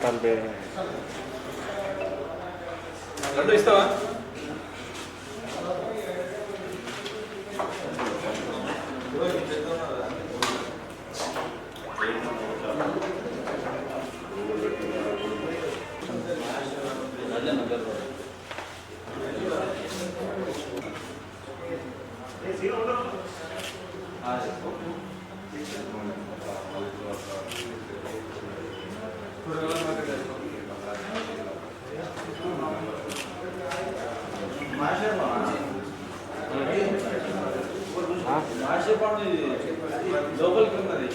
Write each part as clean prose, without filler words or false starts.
తలపే లడ్డు ఇస్తావా? లోపలికి ఉన్నది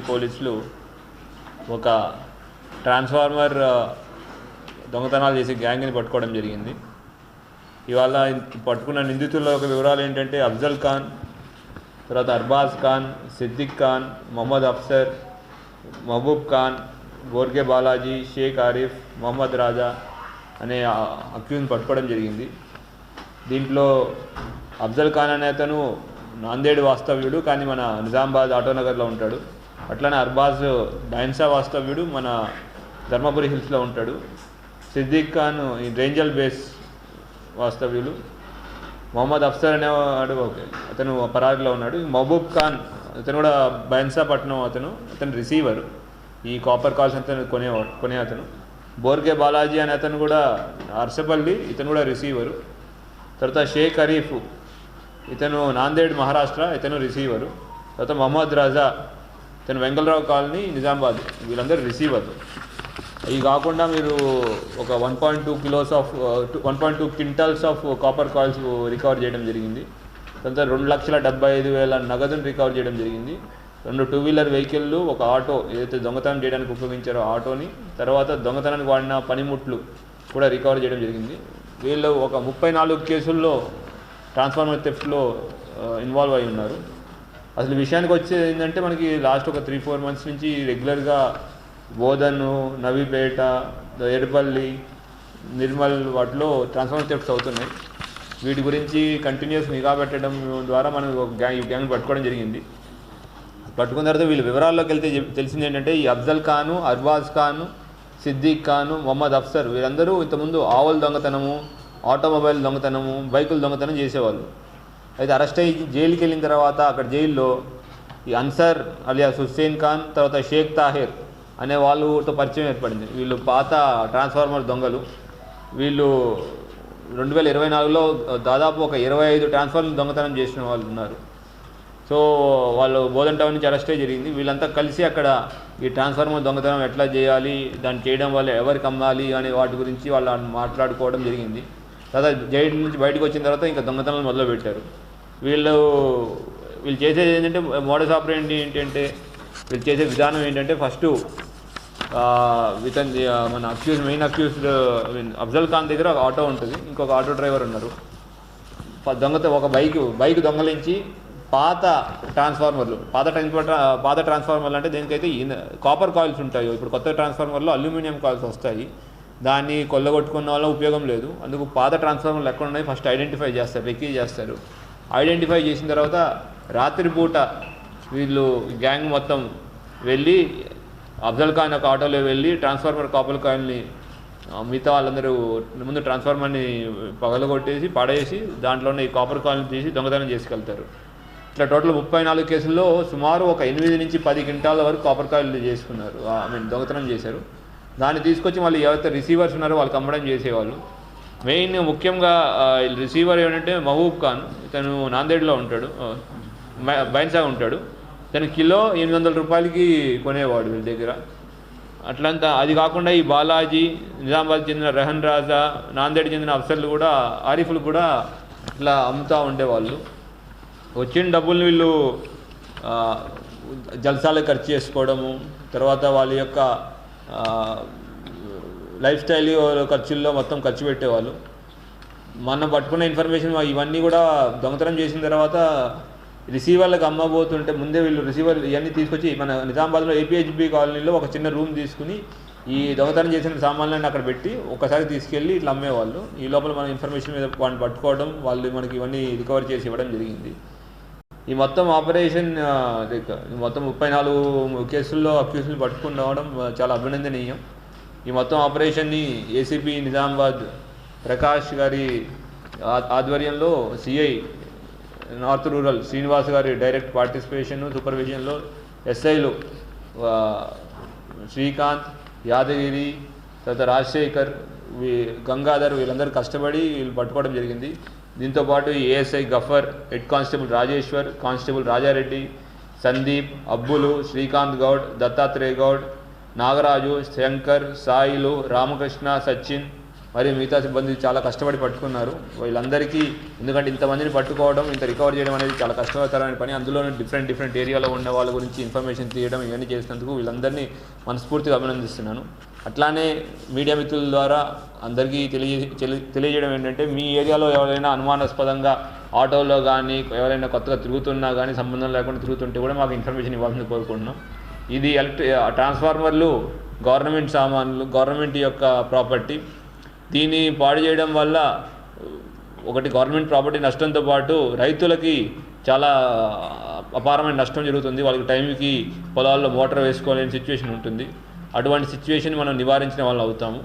పోలీసులు ఒక ట్రాన్స్ఫార్మర్ దొంగతనాలు చేసే గ్యాంగ్ని పట్టుకోవడం జరిగింది. ఇవాళ పట్టుకున్న నిందితుల యొక్క వివరాలు ఏంటంటే అఫ్జల్ ఖాన్, తర్వాత అర్బాజ్ ఖాన్, సిద్దిక్ ఖాన్, మొహమ్మద్ అఫ్సర్, మహబూబ్ ఖాన్, గోర్కే బాలాజీ, షేక్ ఆరిఫ్, మొహమ్మద్ రాజా అనే అక్యూజ్ని పట్టుకోవడం జరిగింది. దీంట్లో అఫ్జల్ ఖాన్ అనే అతను నాందేడ్ వాస్తవ్యుడు, కానీ మన నిజామాబాద్ ఆటోనగర్లో ఉంటాడు. అట్లనే అర్బాజ్ బైన్సా వాస్తవ్యుడు, మన ధర్మపురి హిల్స్లో ఉంటాడు. సిద్దిక్ ఖాన్ ఈ రేంజల్ బేస్ వాస్తవ్యులు. మొహమ్మద్ అఫ్సర్ అనేవాడు అతను పరారీలో ఉన్నాడు. మహబూబ్ ఖాన్ అతను కూడా బైన్సా పట్నం, అతను రిసీవర్, ఈ కాపర్ కాల్స్ అతను కొనే అతను. బోర్కే బాలాజీ అనే అతను కూడా అర్సపల్లి, ఇతను కూడా రిసీవరు. తర్వాత షేక్ అరీఫ్, ఇతను నాందేడ్ మహారాష్ట్ర, ఇతను రిసీవరు. తర్వాత మొహమ్మద్ రాజా, ఇతను వెంగళరావు కాలనీ నిజామాబాద్, వీళ్ళందరూ రిసీవర్లు. ఇవి కాకుండా మీరు ఒక 1.2 quintals of copper coils recover చేయడం జరిగింది. తర్వాత 2,75,000 నగదును రికవర్ చేయడం జరిగింది. 2 టూ-వీలర్ వెహికల్లు, ఒక ఆటో, ఏదైతే దొంగతనం చేయడానికి ఉపయోగించారో ఆటోని, తర్వాత దొంగతనానికి వాడిన పనిముట్లు కూడా రికవర్ చేయడం జరిగింది. వీళ్ళు ఒక 34 కేసుల్లో ట్రాన్స్ఫార్మర్ థెఫ్ట్లో ఇన్వాల్వ్ అయి ఉన్నారు. అసలు విషయానికి వచ్చేది ఏంటంటే మనకి లాస్ట్ ఒక 3-4 మంత్స్ నుంచి రెగ్యులర్గా బోధను, నవీపేట, ఎర్రపల్లి, నిర్మల్ వాటిలో ట్రాన్స్ఫార్మర్ థెఫ్ట్స్ అవుతున్నాయి. వీటి గురించి కంటిన్యూస్ నిఘా పెట్టడం ద్వారా మనం ఈ గ్యాంగ్ పట్టుకోవడం జరిగింది. పట్టుకున్న తర్వాత వీళ్ళ వివరాల్లోకి వెళ్తే తెలిసింది ఏంటంటే ఈ అఫ్జల్ ఖాను, అర్బాజ్ ఖాను, సిద్దిక్ ఖాను, మొహమ్మద్ అఫ్సర్ వీళ్ళందరూ ఇంతకుముందు ఆవుల దొంగతనము, ఆటోమొబైల్ దొంగతనము, బైకుల దొంగతనం చేసేవాళ్ళు. అయితే అరెస్ట్ అయ్యి జైలుకి వెళ్ళిన తర్వాత అక్కడ జైల్లో ఈ అన్సర్ అలియాస్ హుస్సేన్ ఖాన్, తర్వాత షేక్ తాహిర్ అనే వాళ్ళతో పరిచయం ఏర్పడింది. వీళ్ళు పాత ట్రాన్స్ఫార్మర్ దొంగలు. వీళ్ళు 2024లో దాదాపు ఒక 25 ట్రాన్స్ఫార్మర్ దొంగతనం చేసిన వాళ్ళు ఉన్నారు. సో వాళ్ళు బోధన్ టౌన్ నుంచి అరెస్ట్ అయ్యి జరిగింది. వీళ్ళంతా కలిసి అక్కడ ఈ ట్రాన్స్ఫార్మర్ దొంగతనం ఎట్లా చేయాలి, దాన్ని చేయడం వల్ల ఎవరికి అమ్మాలి అనే వాటి గురించి వాళ్ళు మాట్లాడుకోవడం జరిగింది. తర్వాత జైలు నుంచి బయటకు వచ్చిన తర్వాత ఇంకా దొంగతనాలు మొదలుపెట్టారు. వీళ్ళు చేసేది ఏంటంటే మోడస్ ఆపరేండి ఏంటంటే వీళ్ళు చేసే విధానం ఏంటంటే ఫస్ట్ మన మెయిన్ అక్యూజ్డ్ అఫ్జల్ ఖాన్ దగ్గర ఒక ఆటో ఉంటుంది, ఇంకొక ఆటో డ్రైవర్ ఉన్నారు. ఒక బైక్ దొంగలించి పాత ట్రాన్స్ఫార్మర్లు అంటే దేనికైతే కాపర్ కాయిల్స్ ఉంటాయో, ఇప్పుడు కొత్త ట్రాన్స్ఫార్మర్లో అల్యూమినియం కాయిల్స్ వస్తాయి, దాన్ని కొల్లగొట్టుకున్న వల్ల ఉపయోగం లేదు. అందుకు పాత ట్రాన్స్ఫార్మర్లు ఎక్కడ ఉన్నాయి ఫస్ట్ ఐడెంటిఫై చేస్తారు, రెక్కీ చేస్తారు. ఐడెంటిఫై చేసిన తర్వాత రాత్రిపూట వీళ్ళు గ్యాంగ్ మొత్తం వెళ్ళి అఫ్జల్ ఖాన్ ఒక ఆటోలో వెళ్ళి ట్రాన్స్ఫార్మర్ కాపర్ కాయిల్ని మిగతా వాళ్ళందరూ ముందు ట్రాన్స్ఫార్మర్ని పగలగొట్టేసి పడేసి దాంట్లోనే ఈ కాపర్ కాయిల్ని తీసి దొంగతనం చేసుకెళ్తారు. ఇట్లా టోటల్ 34 కేసుల్లో సుమారు ఒక 8 నుంచి 10 క్వింటాల వరకు కాపర్ కాయిల్ చేసుకున్నారు, దొంగతనం చేశారు. దాన్ని తీసుకొచ్చి మళ్ళీ ఎవరైతే రిసీవర్స్ ఉన్నారో వాళ్ళకి అమ్మడం చేసేవాళ్ళు. ముఖ్యంగా రిసీవర్ ఏంటంటే మహబూబ్ ఖాన్, ఇతను నాందేడ్లో ఉంటాడు, బైన్సా ఉంటాడు. తను కిలో 800 రూపాయలకి కొనేవాడు వీళ్ళ దగ్గర. అట్లంతా. అది కాకుండా ఈ బాలాజీ, నిజామాబాద్ చెందిన రెహన్ రాజా, నాందేడ్ చెందిన అఫ్సర్లు కూడా, ఆరిఫ్లు కూడా ఇట్లా అమ్ముతూ ఉండేవాళ్ళు. వచ్చిన డబ్బులు వీళ్ళు జల్సాలకు ఖర్చు చేసుకోవడము, తర్వాత వాళ్ళ యొక్క లైఫ్ స్టైల్ ఖర్చుల్లో మొత్తం ఖర్చు పెట్టేవాళ్ళు. మనం పట్టుకున్న ఇన్ఫర్మేషన్ ఇవన్నీ కూడా దొంగతనం చేసిన తర్వాత రిసీవర్లకు అమ్మబోతుంటే ముందే వీళ్ళు రిసీవర్ ఇవన్నీ తీసుకొచ్చి మన నిజామాబాద్లో ఏపీహెచ్బి కాలనీలో ఒక చిన్న రూమ్ తీసుకుని ఈ దొంగతనం చేసిన సామాన్లన్నీ అక్కడ పెట్టి ఒకసారి తీసుకెళ్ళి ఇట్లా అమ్మేవాళ్ళు. ఈ లోపల మన ఇన్ఫర్మేషన్ మీద వాడిని పట్టుకోవడం, వాళ్ళు మనకి ఇవన్నీ రికవర్ చేసి ఇవ్వడం జరిగింది. ఈ మొత్తం ఆపరేషన్ మొత్తం 34 కేసుల్లో అక్యూస్ని పట్టుకుని రావడం చాలా అభినందనీయం. ఈ మొత్తం ఆపరేషన్ని ఏసీపీ నిజామాబాద్ ప్రకాష్ గారి ఆధ్వర్యంలో సిఐ నార్త్ రూరల్ శ్రీనివాస్ గారి డైరెక్ట్ పార్టిసిపేషన్ సూపర్విజన్లో ఎస్ఐలు శ్రీకాంత్, యాదగిరి, తర్వాత రాజశేఖర్, గంగాధర్ వీళ్ళందరూ కష్టపడి వీళ్ళు పట్టుకోవడం జరిగింది. దీంతోపాటు ASI Gafar, head constable Rajeshwar, constable Rajareddy, Sandeep, Abbulu, Srikanth Goud, Dattatreya Goud, Nagaraju, Shankar, Sailu, Ramakrishna, Sachin మరియు మిగతా సిబ్బంది చాలా కష్టపడి పట్టుకున్నారు. వీళ్ళందరికీ ఎందుకంటే ఇంతమందిని పట్టుకోవడం, ఇంత రికవర్ చేయడం అనేది చాలా కష్టతరమైన పని. అందులోనే డిఫరెంట్ ఏరియాలో ఉన్న వాళ్ళ గురించి ఇన్ఫర్మేషన్ తీయడం ఇవన్నీ చేసినందుకు వీళ్ళందరినీ మనస్ఫూర్తిగా అభినందిస్తున్నాను. అట్లానే మీడియా మిత్రుల ద్వారా అందరికీ తెలియజేయడం ఏంటంటే, మీ ఏరియాలో ఎవరైనా అనుమానాస్పదంగా ఆటోలో కానీ ఎవరైనా కొత్తగా తిరుగుతున్నా కానీ సంబంధం లేకుండా తిరుగుతుంటే కూడా మాకు ఇన్ఫర్మేషన్ ఇవ్వాల్సింది కోరుకుంటున్నాం. ఇది ట్రాన్స్ఫార్మర్లు గవర్నమెంట్ సామాన్లు, గవర్నమెంట్ యొక్క ప్రాపర్టీ. దీన్ని పాడు చేయడం వల్ల ఒకటి గవర్నమెంట్ ప్రాపర్టీ నష్టంతో పాటు రైతులకి చాలా అపారమైన నష్టం జరుగుతుంది. వాళ్ళకి టైంకి పొలాల్లో మోటార్ వేసుకోలేని సిచ్యువేషన్ ఉంటుంది. అటువంటి సిచ్యువేషన్ మనం నివారించిన వాళ్ళు అవుతాము.